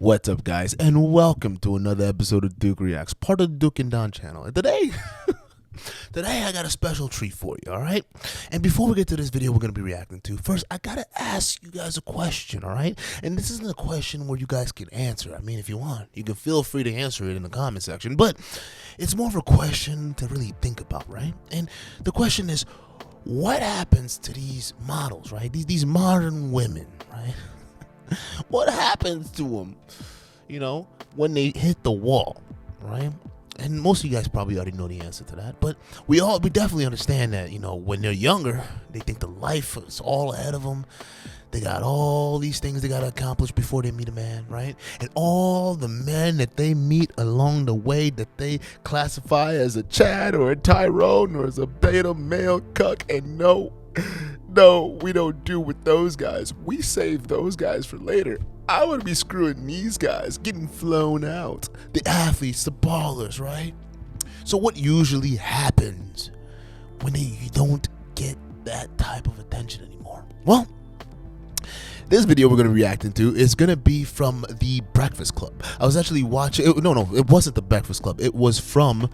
What's up, guys, and welcome to another episode of Duke Reacts, part of the Duke and Don channel. And today I got a special treat for you, all right? And before we get to this video we're going to be reacting to, first, I got to ask you guys a question, all right? And this isn't a question where you guys can answer. I mean, if you want, you can feel free to answer it in the comment section. But it's more of a question to really think about, right? And the question is, what happens to these models, right? These modern women, right? What happens to them, when they hit the wall, right? And most of you guys probably already know the answer to that, but we definitely understand that, when they're younger, they think the life is all ahead of them. They got all these things they got to accomplish before they meet a man, right? And all the men that they meet along the way that they classify as a Chad or a Tyrone or as a beta male cuck, and no, we don't do with those guys. We save those guys for later. I want to be screwing these guys, getting flown out. The athletes, the ballers, right? So what usually happens when they don't get that type of attention anymore? Well, this video we're going to be reacting to is going to be from The Breakfast Club. I was actually watching, it wasn't The Breakfast Club. It was from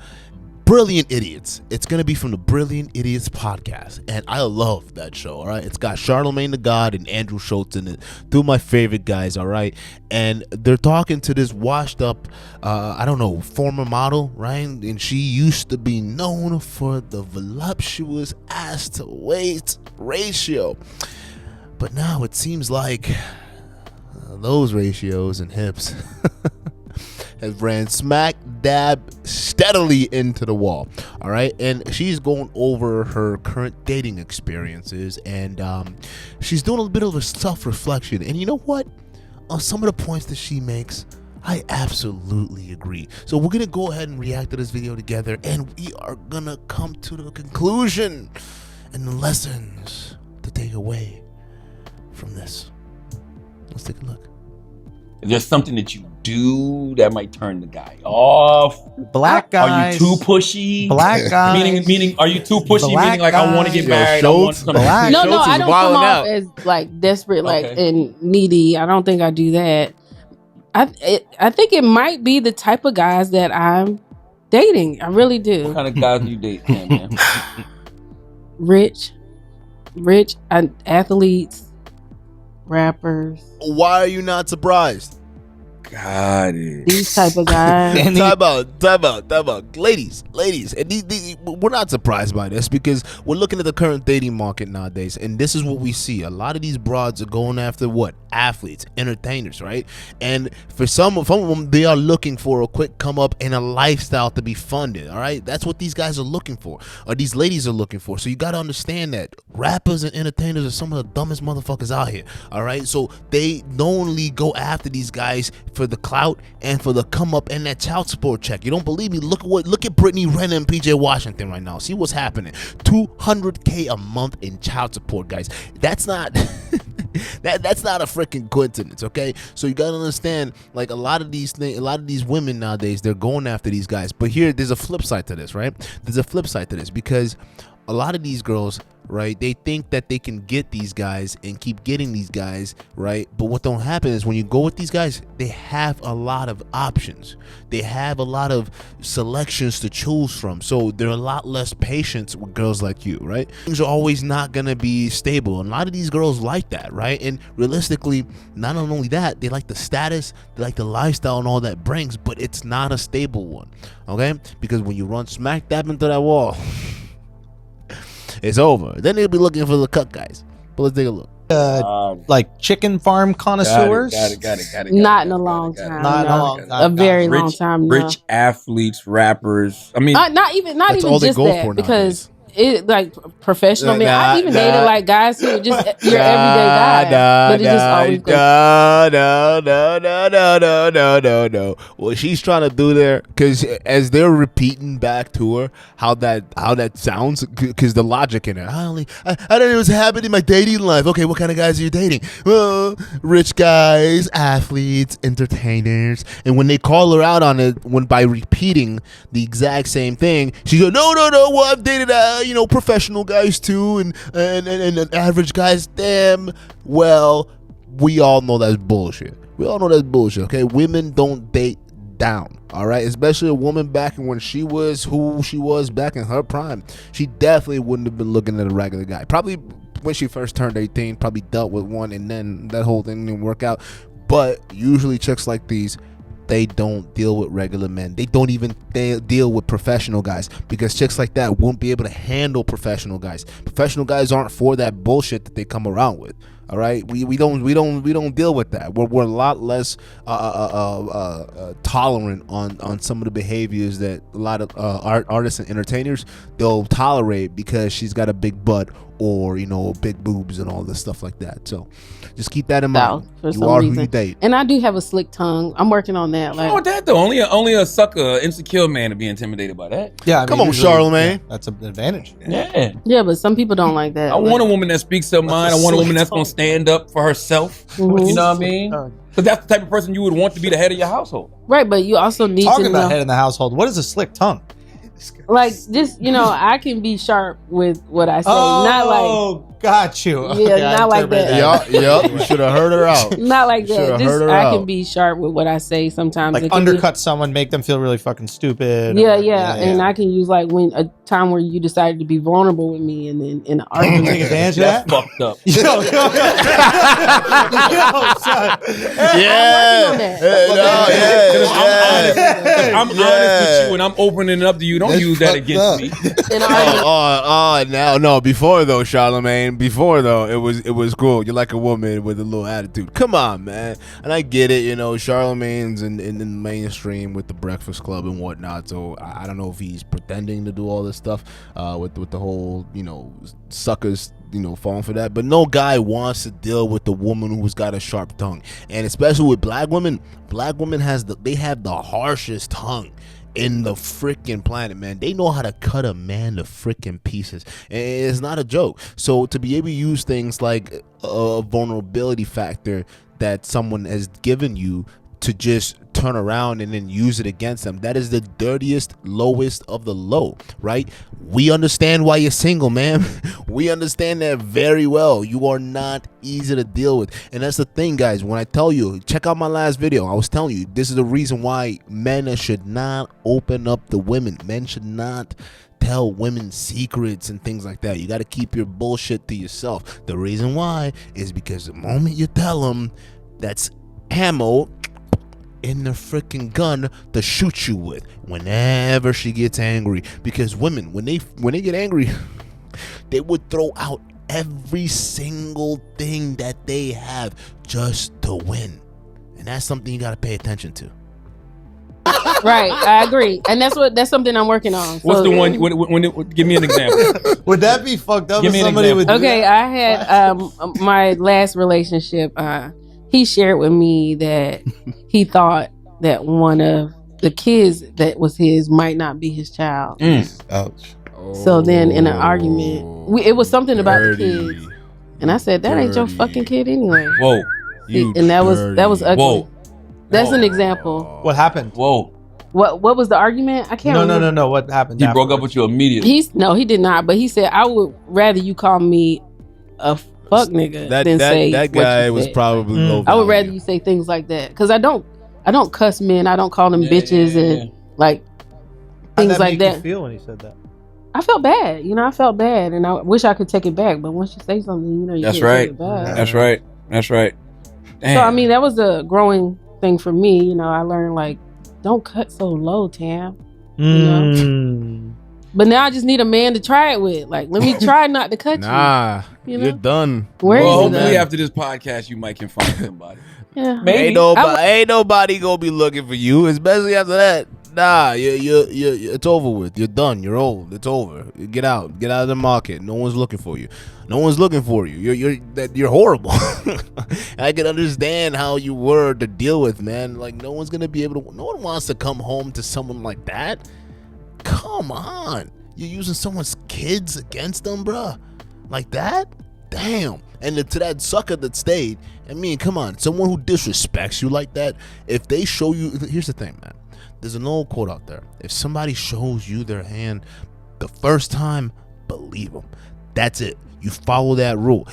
Brilliant Idiots. It's going to be from the Brilliant Idiots podcast, and I love that show, all right? It's got Charlamagne the God and Andrew Schultz in it, two of my favorite guys, all right? And they're talking to this washed up, former model, right? And she used to be known for the voluptuous ass to waist ratio. But now it seems like those ratios and hips have ran smack dab steadily into the wall, all right? And she's going over her current dating experiences, and she's doing a bit of a self-reflection. And you know what? On some of the points that she makes, I absolutely agree. So we're gonna go ahead and react to this video together, and we are gonna come to the conclusion and the lessons to take away from this. Let's take a look. If there's something that you do that might turn the guy off. Black guys. Are you too pushy? Black guys. Meaning, are you too pushy? Black meaning, like, I want to get married. I want something. No, I don't come off out as like desperate, Okay. and needy. I don't think I do that. I think it might be the type of guys that I'm dating. I really do. What kind of guys do you date, man? Rich, athletes, rappers. Why are you not surprised? Got it. These type of guys. Time out. Ladies. And we're not surprised by this because we're looking at the current dating market nowadays, and this is what we see. A lot of these broads are going after what? Athletes, entertainers, right? And for some of them, they are looking for a quick come up and a lifestyle to be funded, all right? That's what these guys are looking for, or these ladies are looking for. So you got to understand that rappers and entertainers are some of the dumbest motherfuckers out here, all right? So they don't only go after these guys for the clout and for the come up and that child support check. You don't believe me? Look at Brittany Renner and PJ Washington right now. See what's happening. $200K a month in child support, guys. That's not that's not a freaking coincidence, okay? So you gotta understand, like, a lot of these women nowadays, they're going after these guys. But here, there's a flip side to this, right? There's a flip side to this because a lot of these girls, right, they think that they can get these guys and keep getting these guys, right? But what don't happen is when you go with these guys, they have a lot of options. They have a lot of selections to choose from. So they're a lot less patient with girls like you, right? Things are always not gonna be stable. And a lot of these girls like that, right? And realistically, not only that, they like the status, they like the lifestyle and all that brings, but it's not a stable one, okay? Because when you run smack dab into that wall, it's over. Then they'll be looking for the cut guys. But let's take a look. Like chicken farm connoisseurs. Got it. Not in a long time. Not in a long A time. very long time. No. Rich athletes, rappers. I mean, not even That's all they just go that, for because it, like, professional men. Nah, I've even nah. dated like guys who are just your everyday guy, but it just always goes. No. What she's trying to do there, because as they're repeating back to her how that sounds, because the logic in it. I don't know what's happening in my dating life. Okay, what kind of guys are you dating? Well, rich guys, athletes, entertainers. And when they call her out on it, by repeating the exact same thing, she goes, no. Well, I've dated professional guys too, and average guys. Damn. Well, we all know that's bullshit. We all know that's bullshit. Okay, women don't date down. All right, especially a woman back when she was who she was back in her prime. She definitely wouldn't have been looking at a regular guy. Probably when she first turned 18, probably dealt with one, and then that whole thing didn't work out. But usually chicks like these, they don't deal with regular men. They don't even deal with professional guys, because chicks like that won't be able to handle professional guys. Professional guys aren't for that bullshit that they come around with. All right, we don't deal with that. We're a lot less tolerant on some of the behaviors that a lot of artists and entertainers they'll tolerate, because she's got a big butt or big boobs and all this stuff like that. So just keep that in mind. You are who you date. And I do have a slick tongue. I'm working on that. Like, oh, that though. Only a sucker, insecure man to be intimidated by that. Yeah, come on, Charlamagne. Yeah, that's an advantage. Yeah, but some people don't like that. I want a woman that speaks her mind. I want a woman that's gonna stand up for herself. Mm-hmm. You know what I mean? Because that's the type of person you would want to be the head of your household. Right, but you also need talking to about head in the household. What is a slick tongue? Like, just I can be sharp with what I say. Not like, got you. Yeah, okay, not like that. Yep. You should have heard her out. Not like that. Just I can be sharp with what I say sometimes. Like undercut someone, make them feel really fucking stupid. Yeah. And I can use like when a time where you decided to be vulnerable with me, and then in an argument. Take advantage of that? Fucked up. I'm honest with you and I'm opening it up to you. Don't use that against me. No. Before though, Charlamagne. Before though, it was cool. You're like a woman with a little attitude. Come on, man. And I get it. Charlamagne's in the mainstream with the Breakfast Club and whatnot. So I don't know if he's pretending to do all this stuff with the whole suckers falling for that. But no guy wants to deal with the woman who's got a sharp tongue, and especially with black women. Black women have the harshest tongue in the freaking planet, man. They know how to cut a man to freaking pieces, and it's not a joke. So to be able to use things like a vulnerability factor that someone has given you to just turn around and then use it against them, that is the dirtiest, lowest of the low, right? We understand why you're single, man. We understand that very well. You are not easy to deal with, and that's the thing, guys. When I tell you, check out my last video, I was telling you this is the reason why men should not open up to women. Men should not tell women secrets and things like that. You got to keep your bullshit to yourself. The reason why is because the moment you tell them, that's ammo in the freaking gun to shoot you with whenever she gets angry. Because women, when they get angry, they would throw out every single thing that they have just to win, and that's something you got to pay attention to. Right, I agree, and that's something I'm working on. What's the one? Give me an example. Would that be fucked up? Give me if somebody would do okay, that? I had my last relationship. He shared with me that he thought that one of the kids that was his might not be his child. Ouch. So then in an argument, it was something about the kids, and I said, that ain't your fucking kid anyway. Whoa. And that was ugly. Whoa. That's an example. What happened? Whoa. What was the argument? I can't remember. No. What happened? He broke up with you immediately. He did not. But he said, I would rather you call me a fuck nigga than say that guy was probably low I would value. rather you say things like that, because I don't cuss men. I don't call them bitches and like things like that. How did that make you feel when he said that? I felt bad. I felt bad, and I wish I could take it back. But once you say something, you That's can't right. take it back. That's right. Damn. So I mean, that was a growing thing for me. I learned like, don't cut so low, Tam. But now I just need a man to try it with. Like, let me try not to cut you. You're done. Where is it? Hopefully after this podcast, you might can find somebody. Yeah, maybe. Ain't nobody gonna be looking for you, especially after that. Nah, you it's over with. You're done. You're old. It's over. Get out of the market. No one's looking for you. No one's looking for you. You're horrible. I can understand how you were to deal with, man. Like, no one's gonna be able to. No one wants to come home to someone like that. Come on, you're using someone's kids against them, bruh, like that? Damn. And to that sucker that stayed, I mean, come on, someone who disrespects you like that, if they show you, here's the thing, man, there's an old quote out there: if somebody shows you their hand the first time, believe them. That's it. You follow that rule.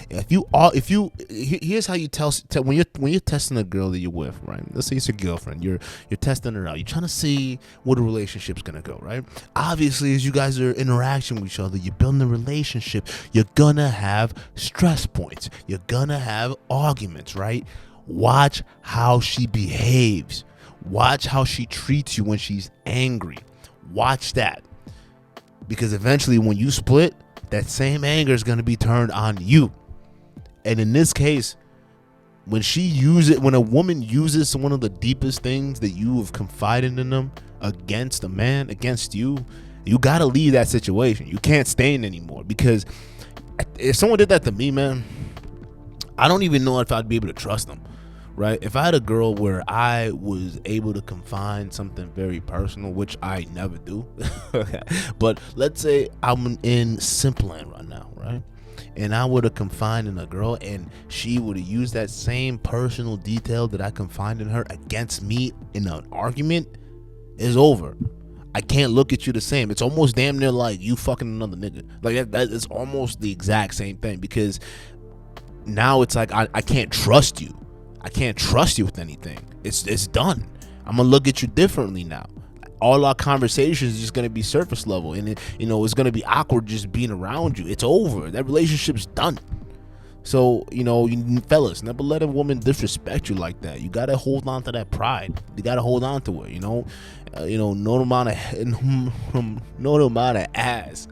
Here's how you tell when you're testing a girl that you're with, right? Let's say it's your girlfriend. You're testing her out. You're trying to see where the relationship's gonna go, right? Obviously, as you guys are interacting with each other, you're building a relationship. You're gonna have stress points. You're gonna have arguments, right? Watch how she behaves. Watch how she treats you when she's angry. Watch that, because eventually, when you split, that same anger is going to be turned on you. And in this case, when a woman uses one of the deepest things that you have confided in them against a man, against you, you got to leave that situation. You can't stay in anymore, because if someone did that to me, man, I don't even know if I'd be able to trust them. Right? If I had a girl where I was able to confide something very personal, which I never do, but let's say I'm in Simpleland right now, right? And I would have confided in a girl, and she would have used that same personal detail that I confided in her against me in an argument, it's over. I can't look at you the same. It's almost damn near like you fucking another nigga. Like that is almost the exact same thing, because now it's like I can't trust you. I can't trust you with anything. It's done. I'm gonna look at you differently now. All our conversations is just gonna be surface level, and it's gonna be awkward just being around you. It's over. That relationship's done. So you fellas, never let a woman disrespect you like that. You gotta hold on to that pride. You gotta hold on to it. No amount of ass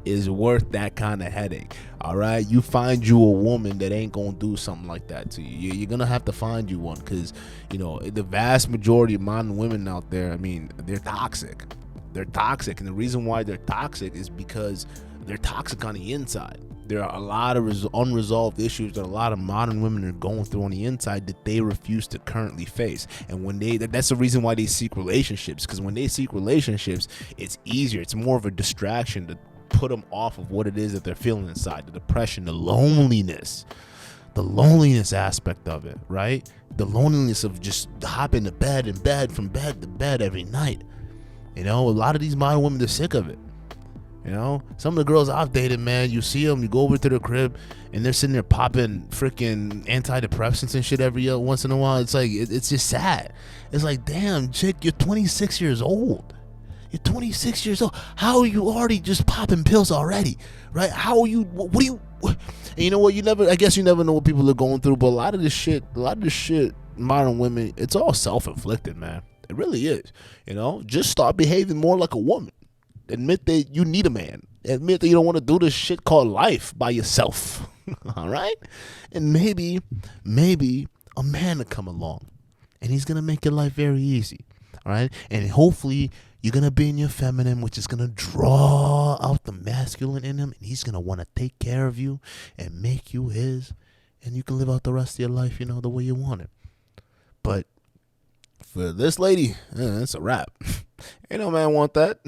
is worth that kind of headache. All right, you find you a woman that ain't gonna do something like that to you. You're gonna have to find you one, because the vast majority of modern women out there, I mean, they're toxic. They're toxic, and the reason why they're toxic is because they're toxic on the inside. There are a lot of unresolved issues that a lot of modern women are going through on the inside that they refuse to currently face. And that's the reason why they seek relationships, because when they seek relationships, it's easier. It's more of a distraction to put them off of what it is that they're feeling inside, the depression, the loneliness aspect of it, right? The loneliness of just hopping to bed from bed to bed every night. A lot of these modern women, they're sick of it. Some of the girls I've dated, man, you see them, you go over to their crib, and they're sitting there popping freaking antidepressants and shit every once in a while. It's like, it's just sad. It's like, damn, chick, you're 26 years old. You're 26 years old. How are you already just popping pills already, right? How are you? What do you? And you know what? I guess you never know what people are going through. But a lot of this shit, modern women, it's all self-inflicted, man. It really is. Just start behaving more like a woman. Admit that you need a man. Admit that you don't want to do this shit called life by yourself. All right? And maybe a man will come along, and he's gonna make your life very easy. All right? And hopefully you're going to be in your feminine, which is going to draw out the masculine in him. And he's going to want to take care of you and make you his. And you can live out the rest of your life, the way you want it. But for this lady, it's a wrap. Ain't no man want that.